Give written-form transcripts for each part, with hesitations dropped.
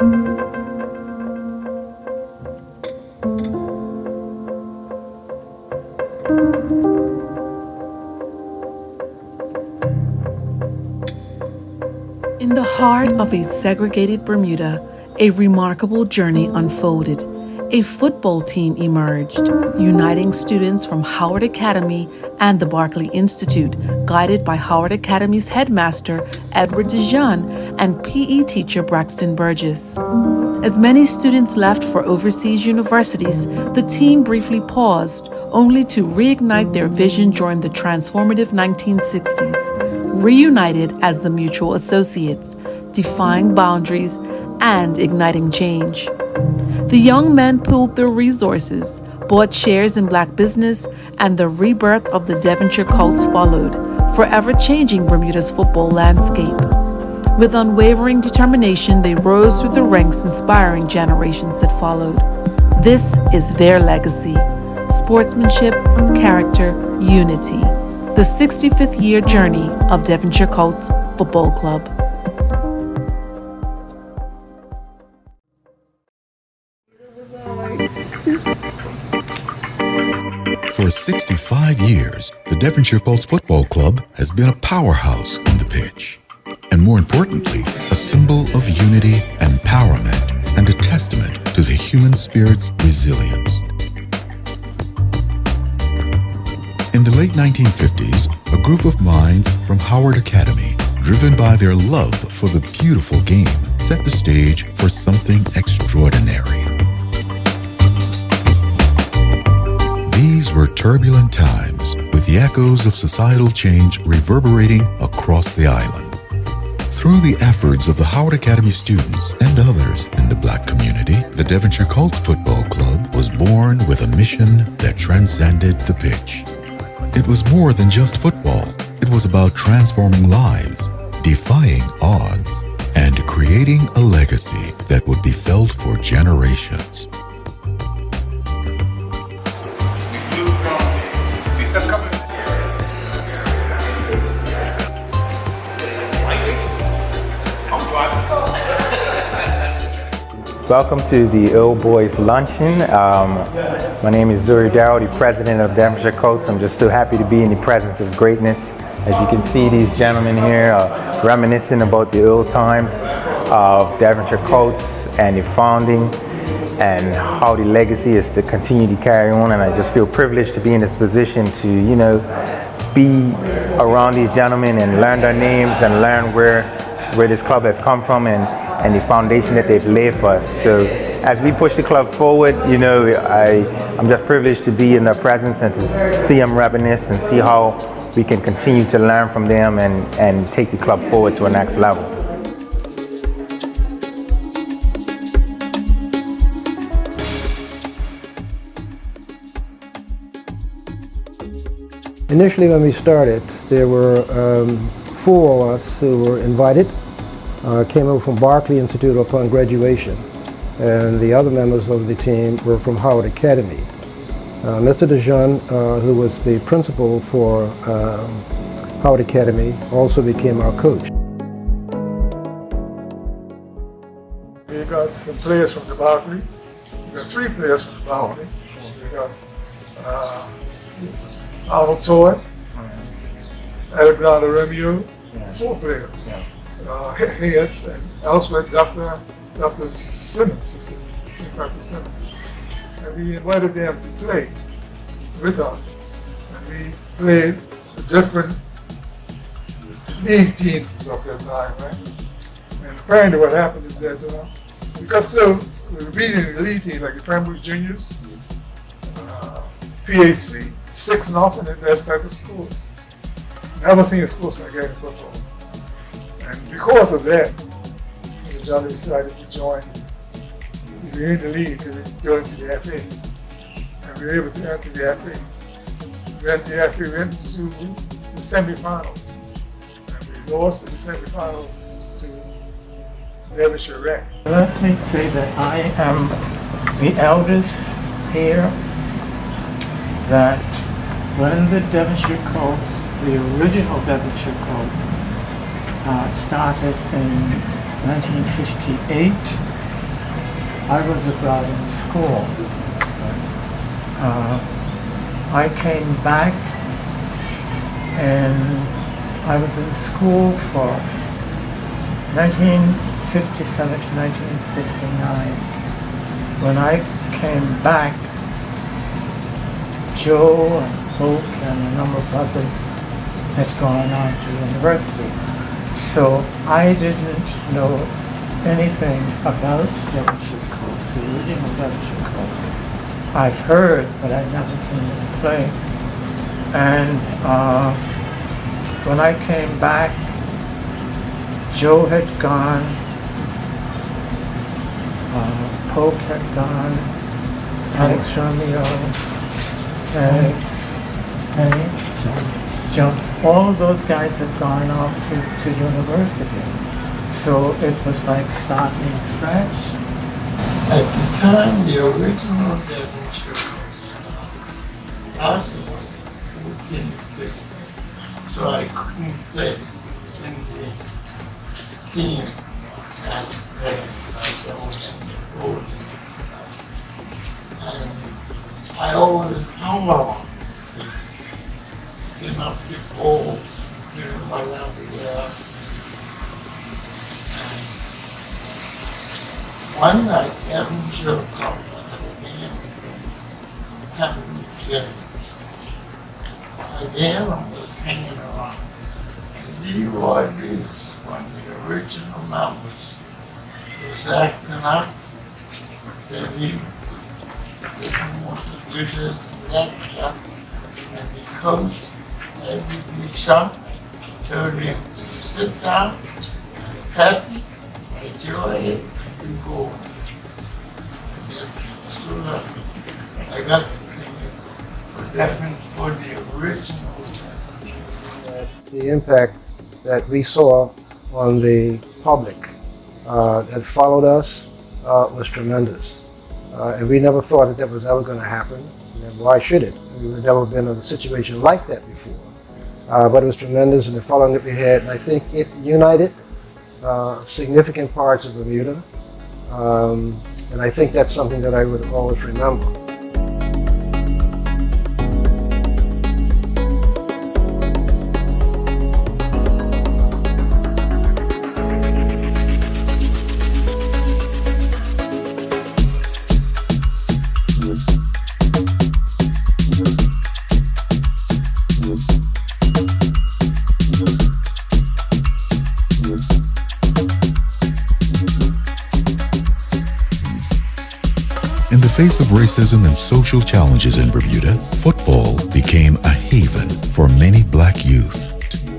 In the heart of a segregated Bermuda, a remarkable journey unfolded. A football team emerged, uniting students from Howard Academy and the Barclay Institute, guided by Howard Academy's headmaster, Edward DeJean, and PE teacher Braxton Burgess. As many students left for overseas universities, the team briefly paused, only to reignite their vision during the transformative 1960s, reunited as the Mutual Associates, defying boundaries and igniting change. The young men pooled their resources, bought shares in black business, and the rebirth of the Devonshire Colts followed, forever changing Bermuda's football landscape. With unwavering determination, they rose through the ranks, inspiring generations that followed. This is their legacy: sportsmanship, character, unity. The 65th year journey of Devonshire Colts Football Club. For 65 years, the Devonshire Colts Football Club has been a powerhouse on the pitch. And more importantly, a symbol of unity, empowerment, and a testament to the human spirit's resilience. In the late 1950s, a group of minds from Howard Academy, driven by their love for the beautiful game, set the stage for something extraordinary. These were turbulent times, with the echoes of societal change reverberating across the island. Through the efforts of the Howard Academy students and others in the black community, the Devonshire Colts Football Club was born with a mission that transcended the pitch. It was more than just football. It was about transforming lives, defying odds, and creating a legacy that would be felt for generations. Welcome to the Earl Boys Luncheon. My name is Zuri Darrow, the president of Devonshire Colts. I'm just so happy to be in the presence of greatness. As you can see, these gentlemen here are reminiscing about the old times of Devonshire Colts and the founding and how the legacy is to continue to carry on. And I just feel privileged to be in this position to, be around these gentlemen and learn their names and learn where this club has come from and the foundation that they've laid for us. So as we push the club forward, I'm just privileged to be in their presence and to see them reminisce and see how we can continue to learn from them and take the club forward to a next level. Initially when we started, there were 4 of us who were invited. Came over from Barclay Institute upon graduation, and the other members of the team were from Howard Academy. Mr. DeJean, who was the principal for Howard Academy, also became our coach. We got some players from the Barclay. We got 3 players from the Barclay. We got Arnold Toy, Alexander Romeo, 4 players. Heads and elsewhere Dr. Simmons, Dr. Simmons. And we invited them to play with us. And we played the different league teams of that time, right? And apparently what happened is that we got so, we were beating the league team like the Pembroke Juniors, PHC, 6-0 and those type of schools. Never seen schools like that in football. And because of that, Johnny decided to join. We were in the league to go into the FA. And we were able to enter the FA. We went to the semifinals. And we lost in the semifinals to Devonshire Rec. Let me say that I am the eldest here, that when the Devonshire Colts, the original Devonshire Colts, started in 1958, I was abroad in school. I came back and I was in school for 1957 to 1959. When I came back, Joe and Luke and a number of others had gone on to university. So I didn't know anything about Devonshire Colts, the original Devonshire Colts. I've heard, but I've never seen them play. And when I came back, Joe had gone, Polk had gone, Alex Romeo, Penny, John, all of those guys had gone off to university. So it was like starting fresh. At the time, the original Devonshire was possible 14 to 15, so I couldn't play in the team as a player, as I was old. And I always hung on, you know, before, you know, while there. One night, Devonshire Colts had a game, happened to change. Again, I was hanging around. Leroy Reeves, one of the original members, was acting up, said he didn't want to do this and that, and the coach, every be shot, told him to sit down, and pat me, enjoy it, and go. Yes, it's true enough. I got to put that in for the original. The impact that we saw on the public that followed us was tremendous. And we never thought that was ever going to happen. And why should it? We've never been in a situation like that before. But it was tremendous, and the following that we had, and I think it united significant parts of Bermuda. And I think that's something that I would always remember. In the face of racism and social challenges in Bermuda, football became a haven for many black youth.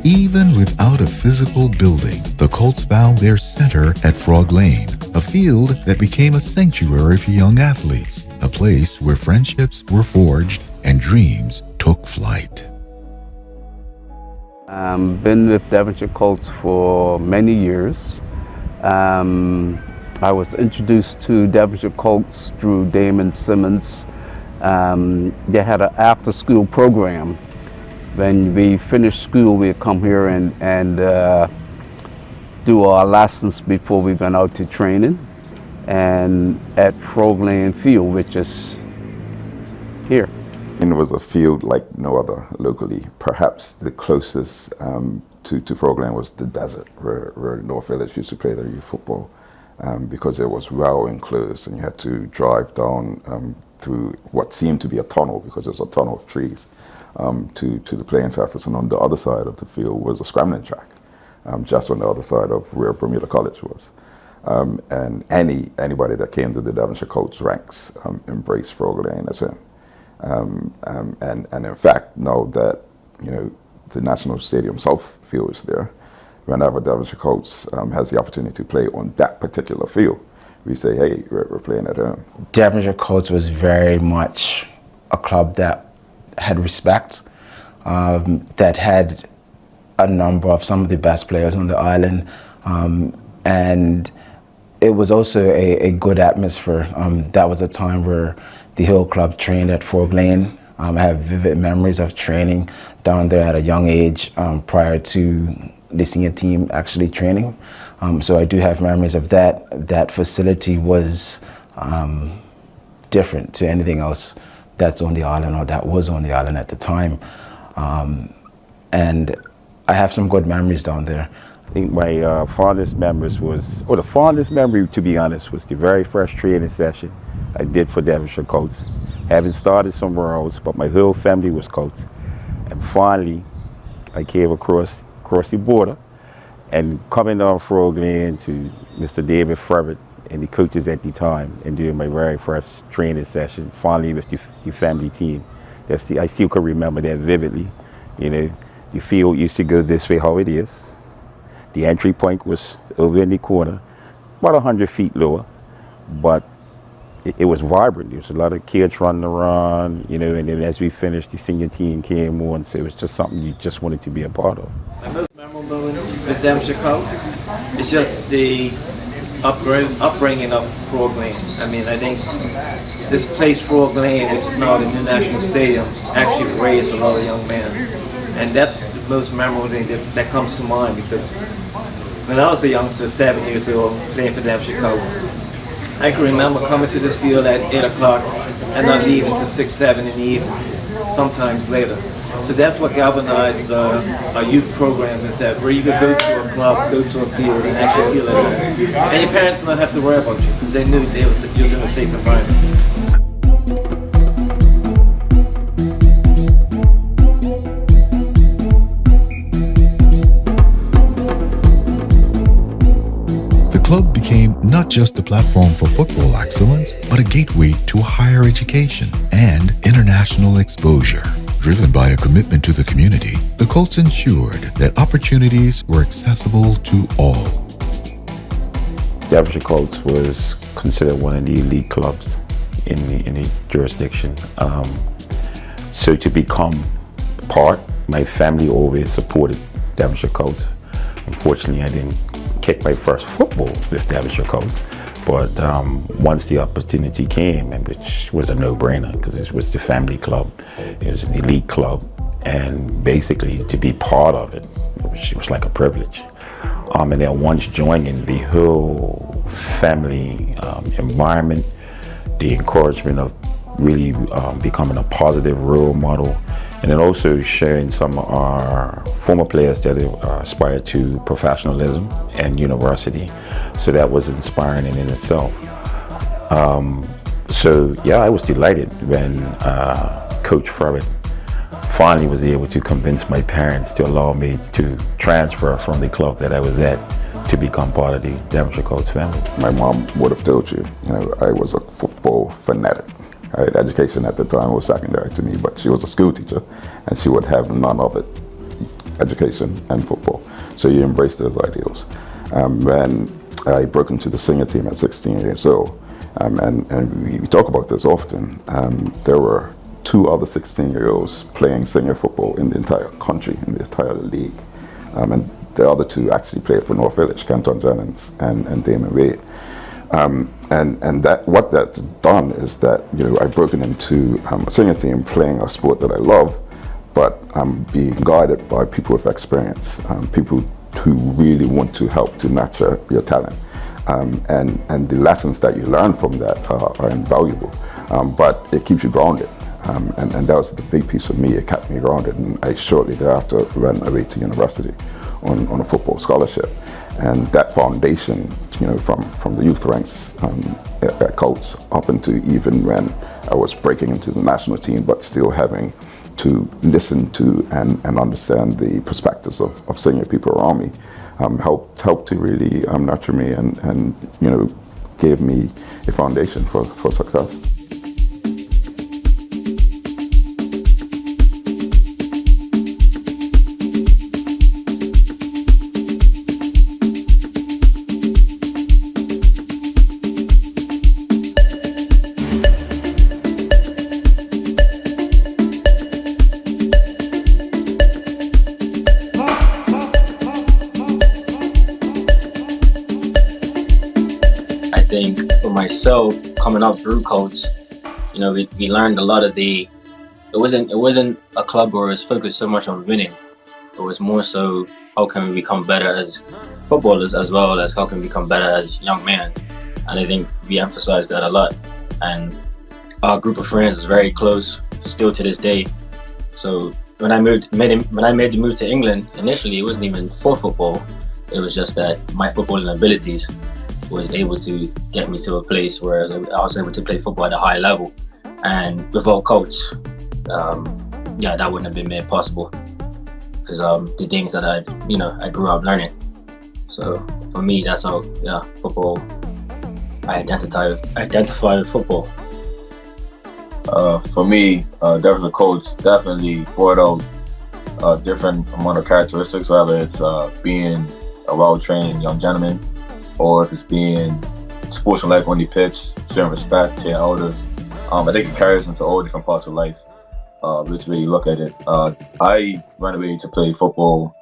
Even without a physical building, the Colts found their center at Frog Lane, a field that became a sanctuary for young athletes, a place where friendships were forged and dreams took flight. Been with Devonshire Colts for many years. I was introduced to Devonshire Colts through Damon Simmons. They had an after-school program. When we finished school, we'd come here and do our lessons before we went out to training, and at Frog Lane Field, which is here. It was a field like no other locally. Perhaps the closest to Frog Lane was the desert, where North Village used to play their youth football. Because it was well enclosed, and you had to drive down through what seemed to be a tunnel, because it was a tunnel of trees, to the playing surface. And on the other side of the field was a scrambling track, just on the other side of where Bermuda College was. And anybody that came to the Devonshire Colts ranks embraced Frog Lane as him. And in fact, now that the National Stadium South field is there, whenever Devonshire Colts has the opportunity to play on that particular field, we say, hey, we're playing at home. Devonshire Colts was very much a club that had respect, that had a number of some of the best players on the island, and it was also a good atmosphere. That was a time where the whole club trained at Frog Lane. I have vivid memories of training down there at a young age prior to the senior team actually training. So I do have memories of that. That facility was different to anything else that's on the island or that was on the island at the time. And I have some good memories down there. I think my fondest memories was, or the fondest memory to be honest, was the very first training session I did for Devonshire Colts. Having started somewhere else, but my whole family was Colts. And finally, I came across the border and coming down Frog Lane to Mr. David Frevitt and the coaches at the time and doing my very first training session, finally with the family team. I still can remember that vividly. You know, the field used to go this way how it is. The entry point was over in the corner, about 100 feet lower, but it was vibrant. There was a lot of kids running around, you know, and then as we finished, the senior team came on, so it was just something you just wanted to be a part of. My most memorable moments with Devonshire Colts is just the upbringing of Frog Lane. I mean, I think this place, Frog Lane, which is now the new national stadium, actually raised a lot of young men. And that's the most memorable thing that comes to mind, because when I was a youngster, 7 years old, playing for Devonshire Colts, I can remember coming to this field at 8 o'clock and not leaving until 6, 7 in the evening, sometimes later. So that's what galvanized our youth program, is that where you could go to a club, go to a field, and actually feel at home. And your parents don't have to worry about you, because they knew you was in a safe environment. The club became not just a platform for football excellence, but a gateway to higher education and international exposure. Driven by a commitment to the community, the Colts ensured that opportunities were accessible to all. Devonshire Colts was considered one of the elite clubs in the jurisdiction. So to become part, my family always supported Devonshire Colts. Unfortunately, I didn't kick my first football with Devonshire Colts, but once the opportunity came, and which was a no-brainer because it was the family club, it was an elite club, and basically to be part of it, it was like a privilege. And then once joining the whole family environment, the encouragement of really becoming a positive role model, and then also showing some of our former players that aspire to professionalism and university. So that was inspiring in itself. So yeah, I was delighted when Coach Frevitt finally was able to convince my parents to allow me to transfer from the club that I was at to become part of the Devonshire Colts family. My mom would have told you, I was a football fanatic. Right? Education at the time was secondary to me, but she was a school teacher and she would have none of it, education and football. So you embrace those ideals. When I broke into the senior team at 16 years old, and we talk about this often, there were 2 other 16-year-olds playing senior football in the entire country, in the entire league. And the other 2 actually played for North Village, Canton Jennings and Damon Wade. And that what that's done is that I've broken into a senior team playing a sport that I love, but I'm being guided by people with experience, people who really want to help to nurture your talent, and the lessons that you learn from that are invaluable, but it keeps you grounded, and that was the big piece for me. It kept me grounded, and I shortly thereafter went away to university on a football scholarship. And that foundation, from the youth ranks at Colts up into even when I was breaking into the national team, but still having to listen to and understand the perspectives of senior people around me, helped to really nurture me and gave me a foundation for success. myself, coming up through Colts, we learned a lot of it wasn't a club where it was focused so much on winning. It was more so, how can we become better as footballers, as well as how can we become better as young men. and I think we emphasized that a lot. And our group of friends is very close, still to this day. So when I made the move to England, initially it wasn't even for football. It was just that my footballing abilities was able to get me to a place where I was able to play football at a high level. And without coach, that wouldn't have been made possible, because the things that I grew up learning. So for me, that's how football. I identify with football. For me, Devonshire Colts definitely brought out a different amount of characteristics, whether it's being a well-trained young gentleman, or if it's being sportsmanlike on the pitch, showing respect to your elders. I think it carries into all different parts of life, which way you look at it. I ran away to play football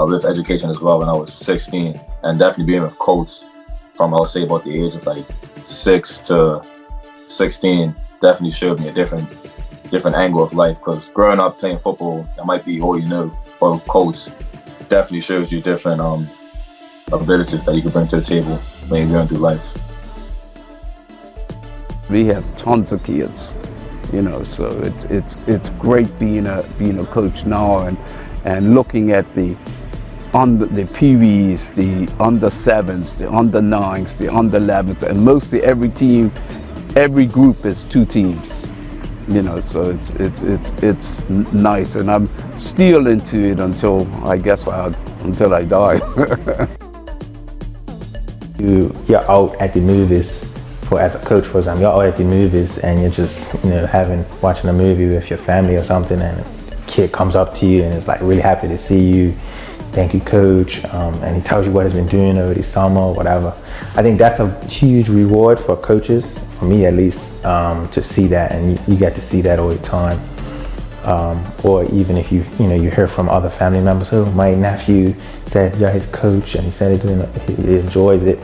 with education as well when I was 16, and definitely being with coach from, I would say, about the age of like 6 to 16 definitely showed me a different angle of life, because growing up playing football, that might be all you know, but coach definitely shows you different abilities that you can bring to the table when you're going through life. We have tons of kids, so it's great being a coach now and looking at the Pee-wees, the under 7s, the under 9s, the under 11s, and mostly every group is 2 teams, so it's nice, and I'm still into it until I die. You're out at the movies, as a coach, for example, you're out at the movies and you're just, watching a movie with your family or something, and a kid comes up to you and is like really happy to see you. Thank you, coach, and he tells you what he's been doing over the summer or whatever. I think that's a huge reward for coaches, for me at least, to see that, and you get to see that all the time. Or even if you hear from other family members, oh, my nephew said you're his coach and he said he enjoys it.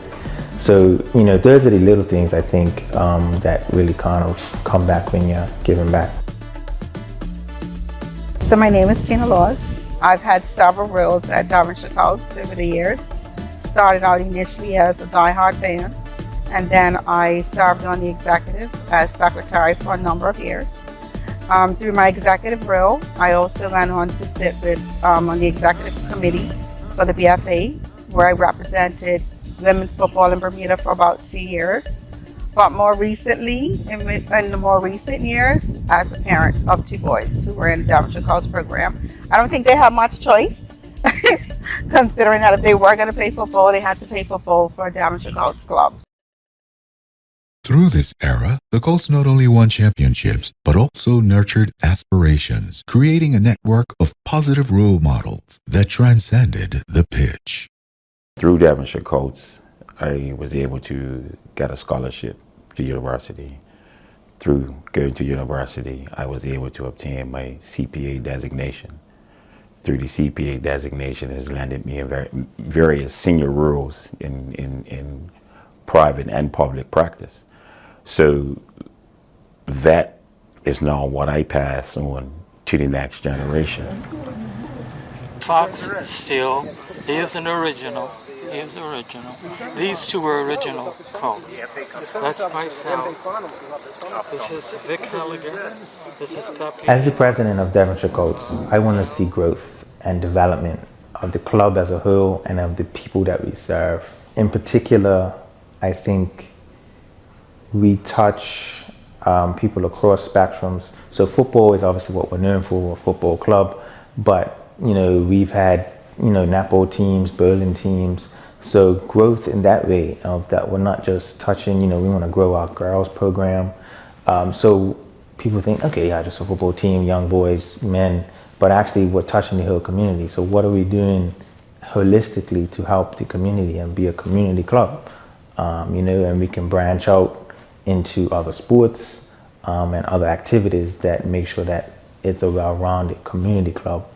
So, those are the little things I think that really kind of come back when you're giving back. So my name is Tina Laws. I've had several roles at Devonshire Colts over the years. Started out initially as a diehard fan, and then I served on the executive as secretary for a number of years. Through my executive role, I also went on to sit on the executive committee for the BFA, where I represented women's football in Bermuda for about 2 years. But more recently, in the more recent years, as a parent of 2 boys who were in the Devonshire Colts program. I don't think they had much choice, considering that if they were going to play football, they had to play football for a Devonshire Colts club. Through this era, the Colts not only won championships, but also nurtured aspirations, creating a network of positive role models that transcended the pitch. Through Devonshire Colts, I was able to get a scholarship to university. Through going to university, I was able to obtain my CPA designation. Through the CPA designation has landed me in various senior roles in private and public practice. So that is now what I pass on to the next generation. Fox still is an original. He is original. These 2 were original Colts. That's myself. This is Vic Halligan. This is Pepe. As the president of Devonshire Colts, I want to see growth and development of the club as a whole and of the people that we serve. In particular, I think we touch people across spectrums. So football is obviously what we're known for, a football club, but we've had netball teams, bowling teams. So growth in that way, that we're not just touching, we want to grow our girls program. So people think, okay, yeah, just a football team, young boys, men, but actually we're touching the whole community. So what are we doing holistically to help the community and be a community club? And we can branch out into other sports and other activities that make sure that it's a well-rounded community club,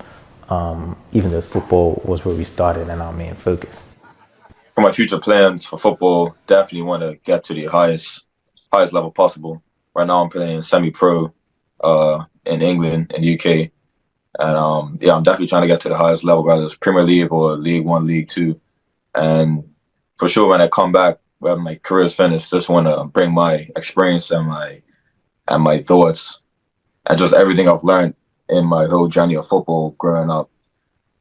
even though football was where we started and our main focus. For my future plans for football, definitely want to get to the highest level possible. Right now I'm playing semi-pro in England, in the UK. And I'm definitely trying to get to the highest level, whether it's Premier League or League 1, League 2. And for sure, when I come back when my career is finished, just want to bring my experience and my thoughts and just everything I've learned in my whole journey of football growing up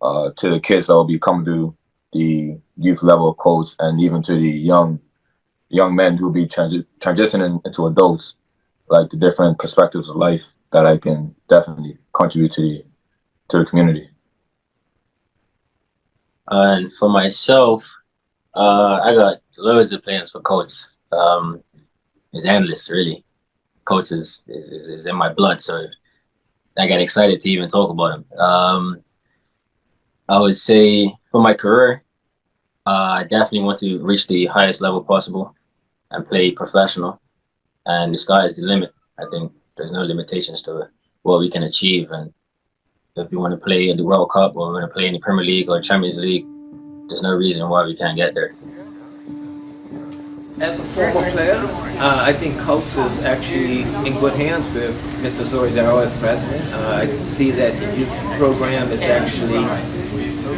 to the kids that will be coming to the youth level coach, and even to the young men who will be transitioning into adults, like the different perspectives of life that I can definitely contribute to the community. And for myself, I got loads of plans for Colts. It's endless, really. Colts is in my blood, so I get excited to even talk about them. I would say for my career, I definitely want to reach the highest level possible and play professional. And the sky is the limit. I think there's no limitations to what we can achieve. And if we want to play in the World Cup, or we want to play in the Premier League or Champions League, there's no reason why we can't get there. As a former player, I think Colts is actually in good hands with Mr. Zoridaro as president. I can see that the youth program is actually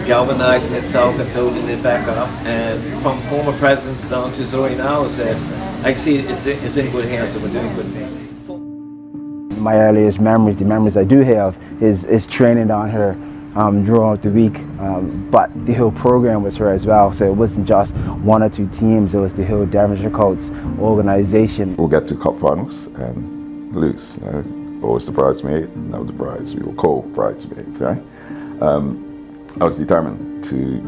galvanizing itself and building it back up. And from former presidents down to Zori now, is that I see it's in good hands and we're doing good things. My earliest memories, the memories I do have, is training down here throughout the week. But the whole program was here as well, so it wasn't just one or two teams, it was the whole Devonshire Colts organization. We'll get to cup finals and lose. Always the bridesmaid, never the brides. We were co-bridesmaids, right? I was determined to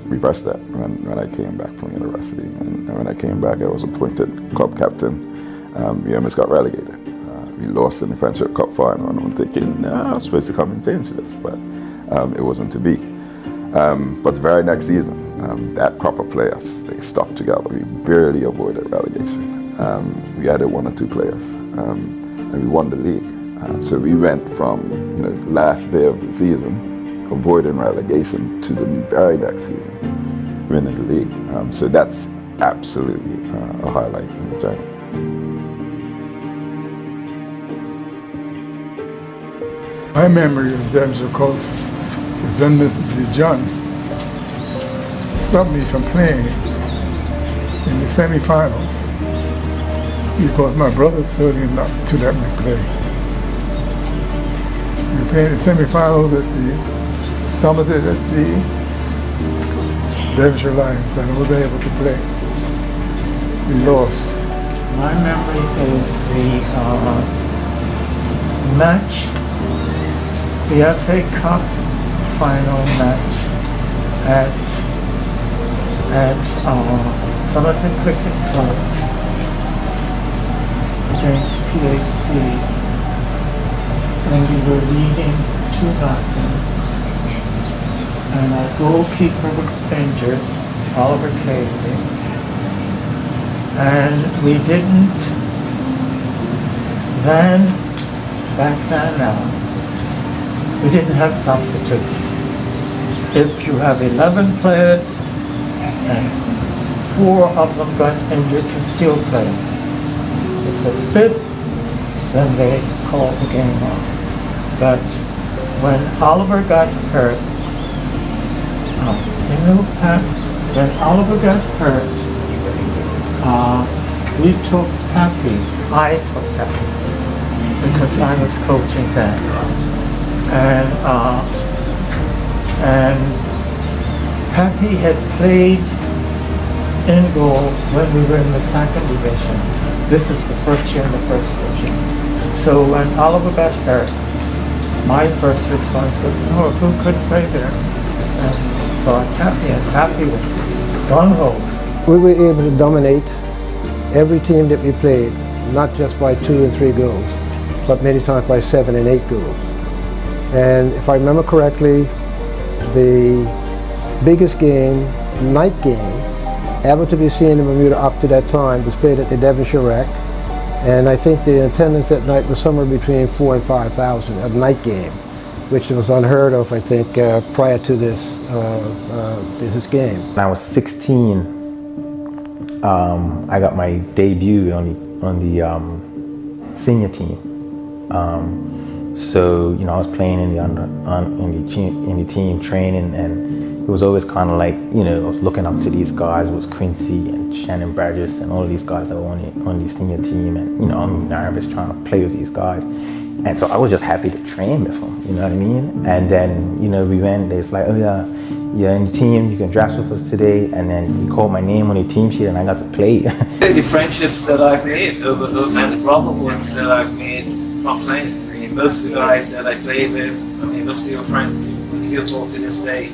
reverse that when I came back from university. And when I came back, I was appointed club captain. We almost got relegated. We lost in the Friendship Cup final, and I'm thinking, I was supposed to come and change this, but it wasn't to be. But the very next season, that crop of players, they stuck together. We barely avoided relegation. We added one or two players, and we won the league. So we went from the last day of the season, avoiding relegation, to the very next season, winning the league. So that's absolutely a highlight in the journey. My memory of Devonshire Colts is when Mr. DeJohn stopped me from playing in the semifinals because my brother told him not to let me play. We were playing the semifinals at the Somerset at the Devonshire Lions, and I wasn't able to play. We lost. My memory is the match, the FA Cup final match at Somerset Cricket Club against PHC, and we were leading 2-0. And our goalkeeper was injured, Oliver Casey, and we didn't back then now, we didn't have substitutes. If you have 11 players and 4 of them got injured, you still play. It's the 5th, then they call the game off. But when Oliver got hurt, when Oliver got hurt, we took Pappy. I took Pappy because I was coaching then, and Pappy had played in goal when we were in the 2nd division. This is the first year in the 1st division. So when Oliver got hurt, my first response was, "No, who could play there?" And thought Pappy, and Pappy was gung-ho. We were able to dominate every team that we played, not just by 2 and 3 goals, but many times by 7 and 8 goals. And if I remember correctly, the biggest game, night game, ever to be seen in Bermuda up to that time was played at the Devonshire Rec. And I think the attendance that night was somewhere between 4,000 and 5,000, a night game, which was unheard of, I think, prior to this game. When I was 16, I got my debut on the senior team. So, you know, I was playing in the team training, and it was always kind of like, you know, I was looking up to these guys. It was Quincy and Shannon Burgess and all of these guys that were on the senior team, and, you know, I'm nervous trying to play with these guys. And so I was just happy to train with them, you know what I mean? And then, you know, we went, it's like, oh yeah, you're in the team, you can draft with us today. And then he called my name on the team sheet and I got to play. The friendships that I've made and the brotherhoods that I've made from playing. I mean, most of the guys that I played with, I mean, we're still friends. We still talk to this day.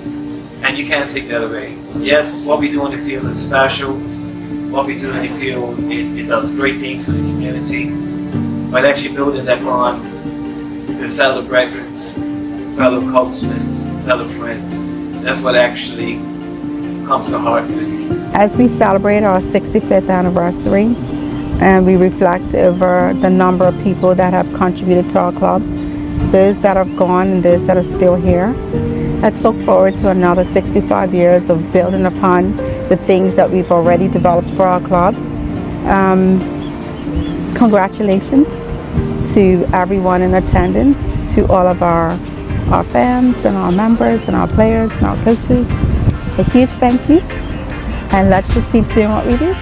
And you can't take that away. Yes, what we do on the field is special. What we do on the field, it does great things for the community. But actually building that bond with fellow brethren, fellow Coltsmen, fellow friends, that's what actually comes to heart with me. As we celebrate our 65th anniversary, and we reflect over the number of people that have contributed to our club, those that have gone and those that are still here, let's look forward to another 65 years of building upon the things that we've already developed for our club. Congratulations to everyone in attendance, to all of our fans and our members and our players and our coaches. A huge thank you, and let's just keep doing what we do.